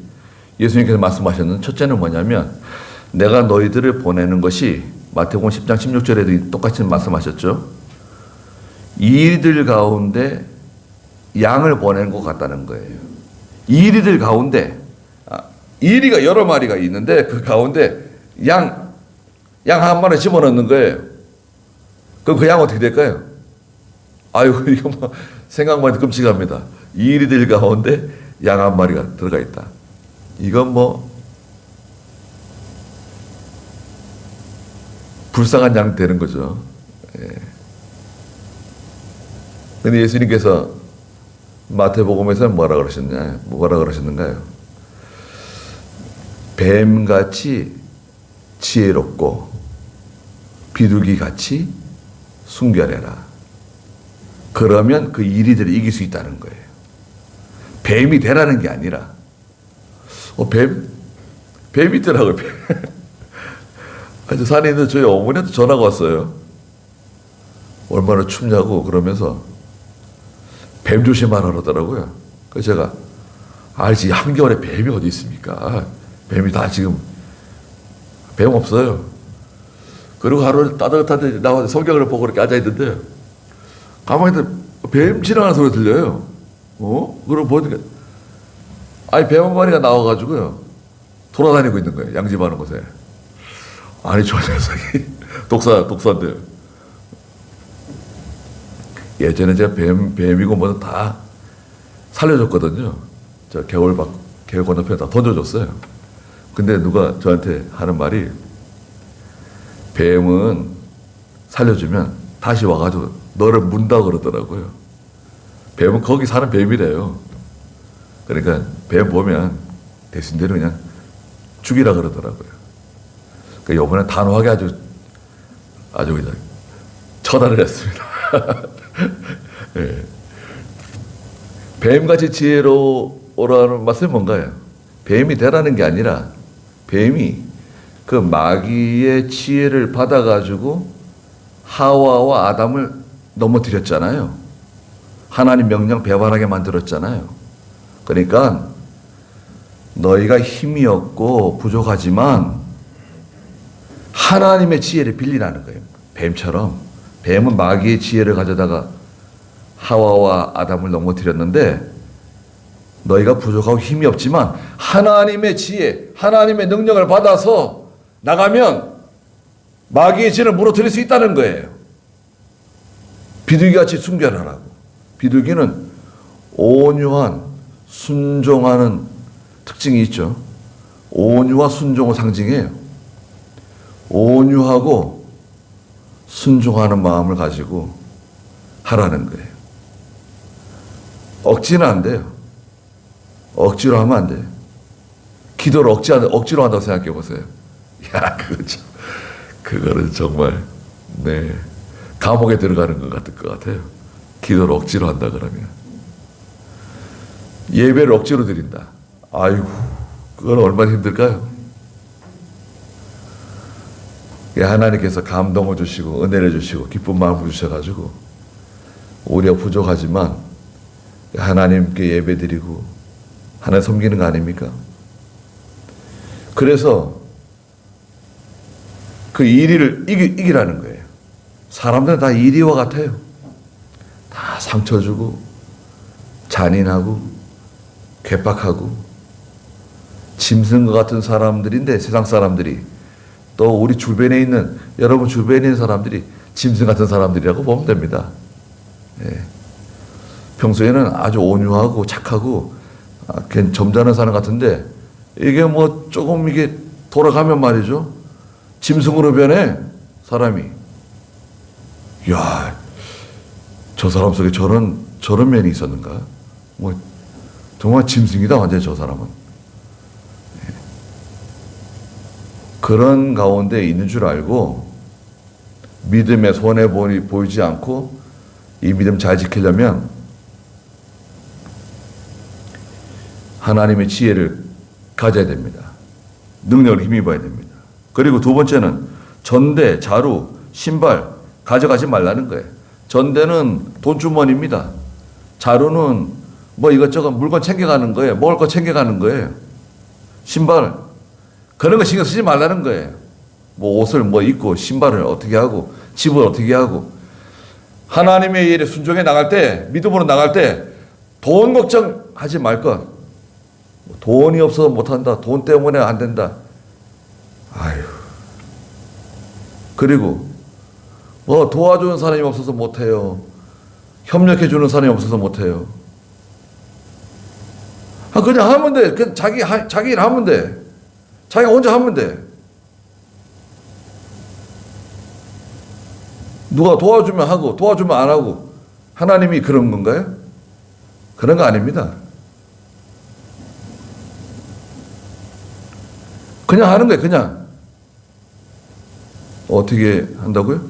예수님께서 말씀하셨는, 첫째는 뭐냐면 내가 너희들을 보내는 것이, 마태복음 10장 16절에도 똑같이 말씀하셨죠. 이리들 가운데 양을 보내는 것 같다는 거예요. 이리들 가운데, 이리가 여러 마리가 있는데 그 가운데 양 한 마리 집어넣는 거예요. 그럼 그 양 어떻게 될까요? 아유, 이거 뭐 생각만 해도 끔찍합니다. 이리들 가운데 양 한 마리가 들어가 있다. 이건 뭐 불쌍한 양 되는 거죠. 그런데 예수님께서 마태복음에서는 뭐라 그러셨는가요? 뱀같이 지혜롭고 비둘기같이 순결해라. 그러면 그 이리들을 이길 수 있다는 거예요. 뱀이 되라는 게 아니라, 뱀이 있더라고요. 아주 산에 있는 저희 어머니한테 전화가 왔어요. 얼마나 춥냐고 그러면서 뱀 조심하라 그러더라고요. 그래서 제가 알지, 한겨울에 뱀이 어디 있습니까? 뱀이 다 지금, 뱀 없어요. 그리고 하루 따뜻한데 나와서 성경을 보고 이렇게 앉아있는데, 가만히 있는데 뱀 지나가는 소리 들려요. 그러고 보니까, 아니, 뱀 한 마리가 나와가지고요, 돌아다니고 있는 거예요. 양집하는 곳에. 아니, 저 녀석이, 독사인데요. 예전에 제가 뱀이고 뭐든 다 살려줬거든요. 저 개울 건너편에 다 던져줬어요. 근데 누가 저한테 하는 말이, 뱀은 살려주면 다시 와가지고 너를 문다 그러더라고요. 뱀은 거기 사는 뱀이래요. 그러니까 뱀 보면 대신대로 그냥 죽이라 그러더라고요. 그러니까 이번에 단호하게 아주 그냥 처단을 했습니다. 예. 뱀같이 지혜로우라는 말씀이 뭔가요? 뱀이 되라는 게 아니라, 뱀이 그 마귀의 지혜를 받아가지고 하와와 아담을 넘어뜨렸잖아요. 하나님 명령 배반하게 만들었잖아요. 그러니까 너희가 힘이 없고 부족하지만 하나님의 지혜를 빌리라는 거예요. 뱀처럼. 뱀은 마귀의 지혜를 가져다가 하와와 아담을 넘어뜨렸는데, 너희가 부족하고 힘이 없지만 하나님의 지혜, 하나님의 능력을 받아서 나가면 마귀의 지혜를 무너뜨릴 수 있다는 거예요. 비둘기같이 순결하라고. 비둘기는 온유한, 순종하는 특징이 있죠. 온유와 순종을 상징해요. 온유하고 순종하는 마음을 가지고 하라는 거예요. 억지는 안 돼요. 억지로 하면 안 돼요. 기도를 억지로 한다고 생각해 보세요. 야, 그거는 정말, 네, 감옥에 들어가는 것 같을 것 같아요. 기도를 억지로 한다 그러면. 예배를 억지로 드린다. 아이고, 그건 얼마나 힘들까요? 하나님께서 감동을 주시고 은혜를 주시고 기쁜 마음을 주셔가지고 우리가 부족하지만 하나님께 예배드리고 하나님 섬기는 거 아닙니까? 그래서 그 이리를 이기라는 거예요. 사람들은 다 이리와 같아요. 다 상처 주고 잔인하고 괴팍하고 짐승과 같은 사람들인데, 세상 사람들이, 또 우리 주변에 있는, 여러분 주변에 있는 사람들이 짐승 같은 사람들이라고 보면 됩니다. 예. 평소에는 아주 온유하고 착하고 점잖은 사람 같은데, 이게 뭐 조금 이게 돌아가면 말이죠, 짐승으로 변해 사람이. 야, 저 사람 속에 저런 면이 있었는가? 뭐 정말 짐승이다 완전히 저 사람은. 예. 그런 가운데 있는 줄 알고 믿음의 손해 보이지 않고 이 믿음 잘 지키려면 하나님의 지혜를 가져야 됩니다. 능력을 힘입어야 됩니다. 그리고 두 번째는 전대, 자루, 신발 가져가지 말라는 거예요. 전대는 돈주머니입니다. 자루는 뭐 이것저것 물건 챙겨가는 거예요. 먹을 거 챙겨가는 거예요. 신발, 그런 거 신경 쓰지 말라는 거예요. 뭐 옷을 뭐 입고 신발을 어떻게 하고 집을 어떻게 하고. 하나님의 일에 순종해 나갈 때, 믿음으로 나갈 때 돈 걱정하지 말 것. 돈이 없어서 못한다. 돈 때문에 안 된다. 아유. 그리고 뭐 도와주는 사람이 없어서 못해요. 협력해주는 사람이 없어서 못해요. 그냥 하면 돼. 그냥 자기 일 하면 돼. 자기가 혼자 하면 돼. 누가 도와주면 하고 도와주면 안 하고 하나님이 그런 건가요? 그런 거 아닙니다. 그냥 하는 거예요. 그냥. 어떻게 한다고요?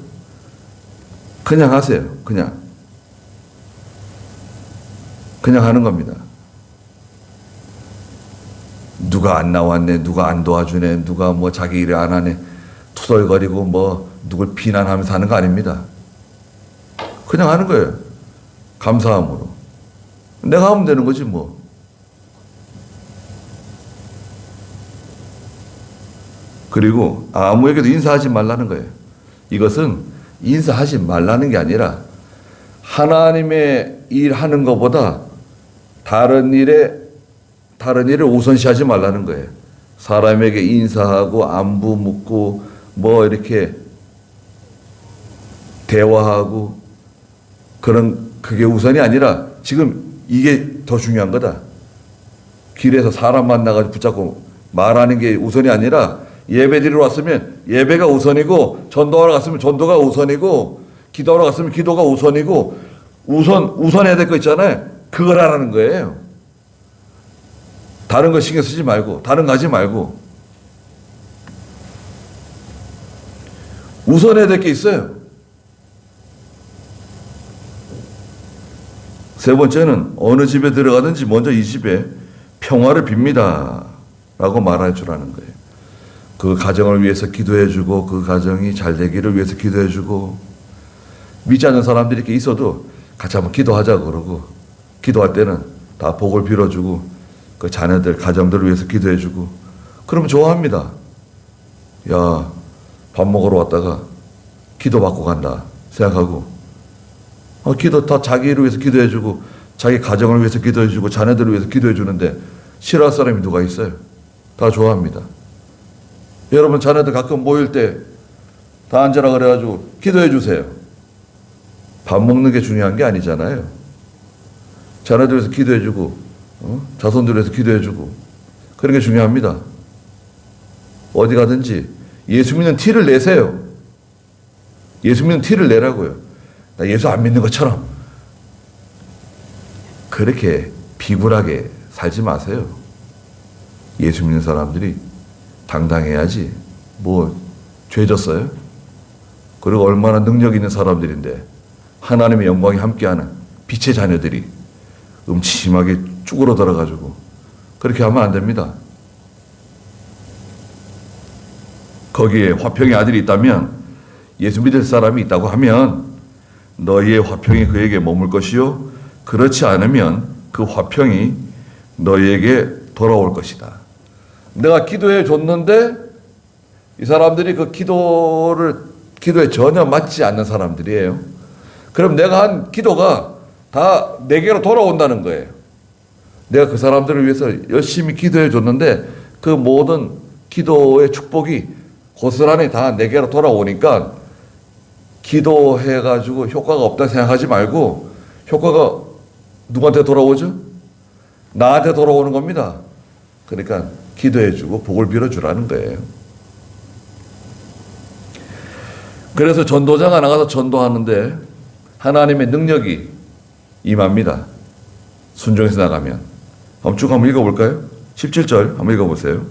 그냥 하세요. 그냥 하는 겁니다. 누가 안 나왔네, 누가 안 도와주네, 누가 뭐 자기 일을 안 하네, 투덜거리고 뭐 누굴 비난하면서 하는 거 아닙니다. 그냥 하는 거예요. 감사함으로. 내가 하면 되는 거지 뭐. 그리고 아무에게도 인사하지 말라는 거예요. 이것은 인사하지 말라는 게 아니라 하나님의 일하는 것보다 다른 일을 우선시하지 말라는 거예요. 사람에게 인사하고 안부 묻고 뭐 이렇게 대화하고 그게 우선이 아니라 지금 이게 더 중요한 거다. 길에서 사람 만나가지고 붙잡고 말하는 게 우선이 아니라 예배드리러 왔으면 예배가 우선이고 전도하러 갔으면 전도가 우선이고 기도하러 갔으면 기도가 우선이고 우선해야 될 거 있잖아요. 그걸 하라는 거예요. 다른 거 신경 쓰지 말고 다른 거 하지 말고 우선해야 될 게 있어요. 세 번째는 어느 집에 들어가든지 먼저 이 집에 평화를 빕니다 라고 말할 줄 아는 거예요. 그 가정을 위해서 기도해주고 그 가정이 잘 되기를 위해서 기도해주고 믿지 않는 사람들이 이렇게 있어도 같이 한번 기도하자고 그러고 기도할 때는 다 복을 빌어주고 그 자녀들 가정들을 위해서 기도해주고 그러면 좋아합니다. 야, 밥 먹으러 왔다가 기도받고 간다 생각하고 기도 다 자기를 위해서 기도해주고 자기 가정을 위해서 기도해주고 자녀들을 위해서 기도해주는데 싫어할 사람이 누가 있어요? 다 좋아합니다. 여러분 자녀들 가끔 모일 때 다 앉으라 그래가지고 기도해주세요. 밥 먹는 게 중요한 게 아니잖아요. 자녀들 위해서 기도해주고 자손들 위해서 기도해주고 그런 게 중요합니다. 어디 가든지 예수 믿는 티를 내세요. 예수 믿는 티를 내라고요. 나 예수 안 믿는 것처럼 그렇게 비굴하게 살지 마세요. 예수 믿는 사람들이 당당해야지 뭐 죄졌어요? 그리고 얼마나 능력 있는 사람들인데 하나님의 영광이 함께하는 빛의 자녀들이 음침하게 쭈그러 들어가지고 그렇게 하면 안 됩니다. 거기에 화평의 아들이 있다면 예수 믿을 사람이 있다고 하면 너희의 화평이 그에게 머물 것이요 그렇지 않으면 그 화평이 너희에게 돌아올 것이다. 내가 기도해 줬는데 이 사람들이 그 기도에 전혀 맞지 않는 사람들이에요. 그럼 내가 한 기도가 다 내게로 돌아온다는 거예요. 내가 그 사람들을 위해서 열심히 기도해 줬는데 그 모든 기도의 축복이 고스란히 다 내게로 돌아오니까 기도해가지고 효과가 없다 생각하지 말고 효과가 누구한테 돌아오죠? 나한테 돌아오는 겁니다. 그러니까 기도해주고 복을 빌어주라는 거예요. 그래서 전도자가 나가서 전도하는데 하나님의 능력이 임합니다. 순종해서 나가면. 한번 읽어볼까요? 17절 한번 읽어보세요.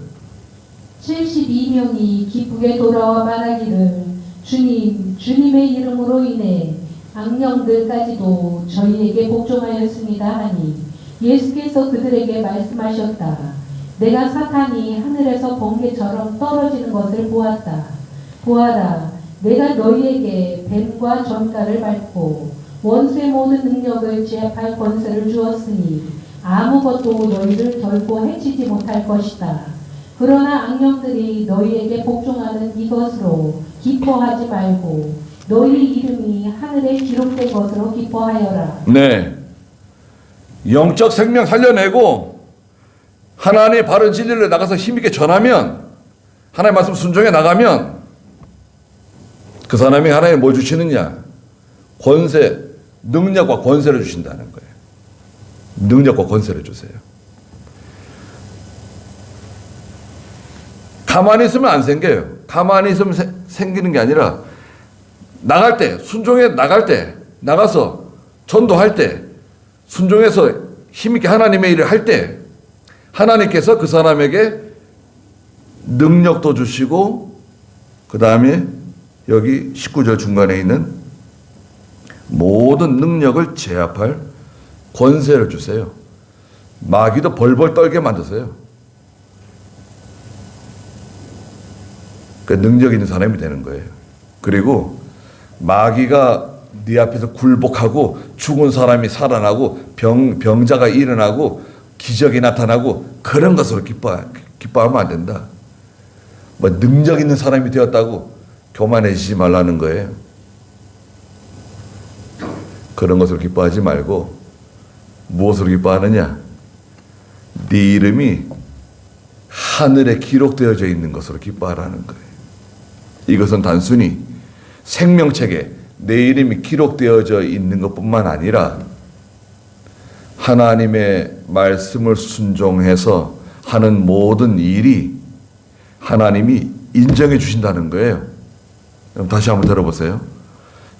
72명이 기쁘게 돌아와 말하기를 주님, 주님의 이름으로 인해 악령들까지도 저희에게 복종하였습니다 하니 예수께서 그들에게 말씀하셨다. 내가 사탄이 하늘에서 번개처럼 떨어지는 것을 보았다. 보아라, 내가 너희에게 뱀과 전갈을 밟고 원수의 모든 능력을 제압할 권세를 주었으니 아무것도 너희를 결코 해치지 못할 것이다. 그러나 악령들이 너희에게 복종하는 이것으로 기뻐하지 말고 너희 이름이 하늘에 기록된 것으로 기뻐하여라. 네, 영적 생명 살려내고 하나님의 바른 진리를 나가서 힘있게 전하면 하나님의 말씀 순종해 나가면 그 사람이 하나님이 뭘 주시느냐? 권세, 능력과 권세를 주신다는 거예요. 능력과 권세를 주세요. 가만히 있으면 안 생겨요. 가만히 있으면 생기는 게 아니라 나갈 때, 순종해 나갈 때, 나가서 전도할 때, 순종해서 힘있게 하나님의 일을 할 때 하나님께서 그 사람에게 능력도 주시고 그 다음에 여기 19절 중간에 있는 모든 능력을 제압할 권세를 주세요. 마귀도 벌벌 떨게 만드세요. 그 능력 있는 사람이 되는 거예요. 그리고 마귀가 네 앞에서 굴복하고 죽은 사람이 살아나고 병자가 일어나고 기적이 나타나고 그런 것으로 기뻐하면 안 된다. 뭐 능력 있는 사람이 되었다고 교만해지지 말라는 거예요. 그런 것을 기뻐하지 말고 무엇으로 기뻐하느냐? 네 이름이 하늘에 기록되어져 있는 것으로 기뻐하라는 거예요. 이것은 단순히 생명책에 내 이름이 기록되어져 있는 것뿐만 아니라 하나님의 말씀을 순종해서 하는 모든 일이 하나님이 인정해 주신다는 거예요. 그럼 다시 한번 들어보세요.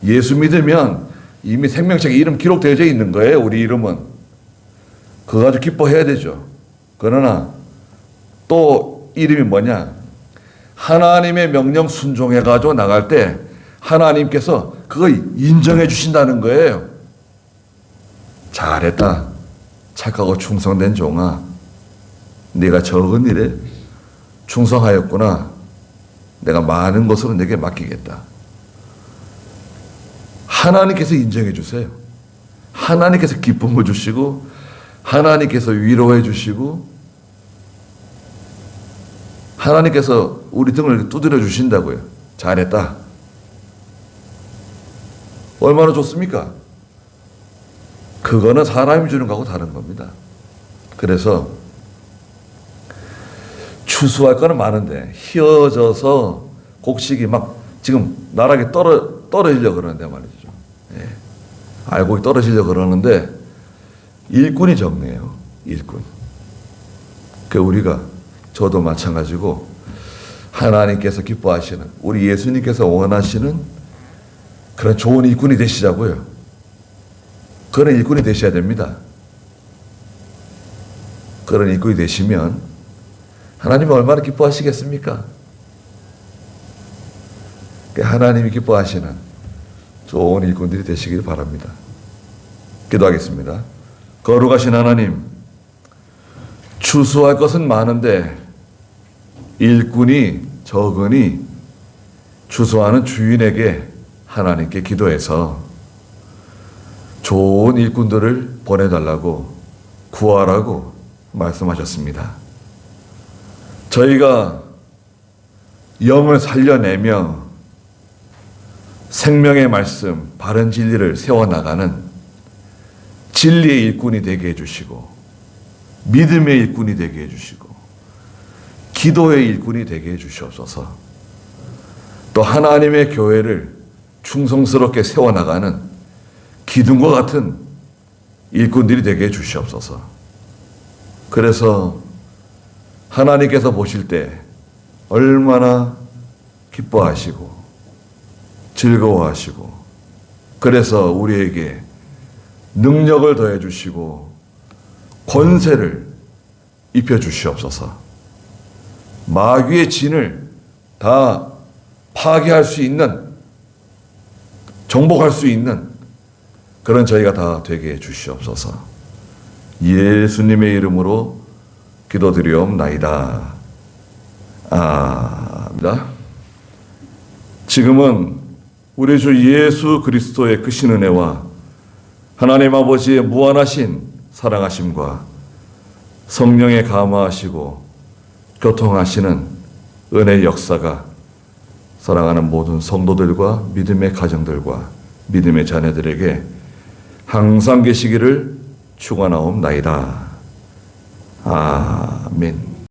예수 믿으면 이미 생명책에 이름 기록되어져 있는 거예요. 우리 이름은. 그거 가지고 기뻐해야 되죠. 그러나 또 이름이 뭐냐? 하나님의 명령 순종해 가지고 나갈 때 하나님께서 그걸 인정해 주신다는 거예요. 잘했다. 착하고 충성된 종아. 네가 적은 일에 충성하였구나. 내가 많은 것으로 내게 맡기겠다. 하나님께서 인정해 주세요. 하나님께서 기쁨을 주시고 하나님께서 위로해 주시고 하나님께서 우리 등을 두드려 주신다고요. 잘했다. 얼마나 좋습니까? 그거는 사람이 주는 거하고 다른 겁니다. 그래서 추수할 거는 많은데 휘어져서 곡식이 막 지금 나락에 떨어지려고 그러는데 말이죠. 예. 알곡이 떨어지려고 그러는데 일꾼이 적네요. 일꾼. 그 우리가 저도 마찬가지고 하나님께서 기뻐하시는 우리 예수님께서 원하시는 그런 좋은 일꾼이 되시자고요. 그런 일꾼이 되셔야 됩니다. 그런 일꾼이 되시면 하나님이 얼마나 기뻐하시겠습니까? 하나님이 기뻐하시는 좋은 일꾼들이 되시길 바랍니다. 기도하겠습니다. 거룩하신 하나님, 추수할 것은 많은데 일꾼이 적으니 추수하는 주인에게 하나님께 기도해서 좋은 일꾼들을 보내달라고 구하라고 말씀하셨습니다. 저희가 영을 살려내며 생명의 말씀, 바른 진리를 세워나가는 진리의 일꾼이 되게 해주시고 믿음의 일꾼이 되게 해주시고 기도의 일꾼이 되게 해주시옵소서. 또 하나님의 교회를 충성스럽게 세워나가는 기둥과 같은 일꾼들이 되게 해주시옵소서. 그래서 하나님께서 보실 때 얼마나 기뻐하시고 즐거워하시고 그래서 우리에게 능력을 더해 주시고 권세를 입혀 주시옵소서. 마귀의 진을 다 파괴할 수 있는, 정복할 수 있는 그런 저희가 다 되게 해 주시옵소서. 예수님의 이름으로 기도드리옵나이다. 아멘. 지금은 우리 주 예수 그리스도의 크신 은혜와 하나님 아버지의 무한하신 사랑하심과 성령의 감화하시고 교통하시는 은혜의 역사가 사랑하는 모든 성도들과 믿음의 가정들과 믿음의 자녀들에게 항상 계시기를 축원하옵나이다. 아멘.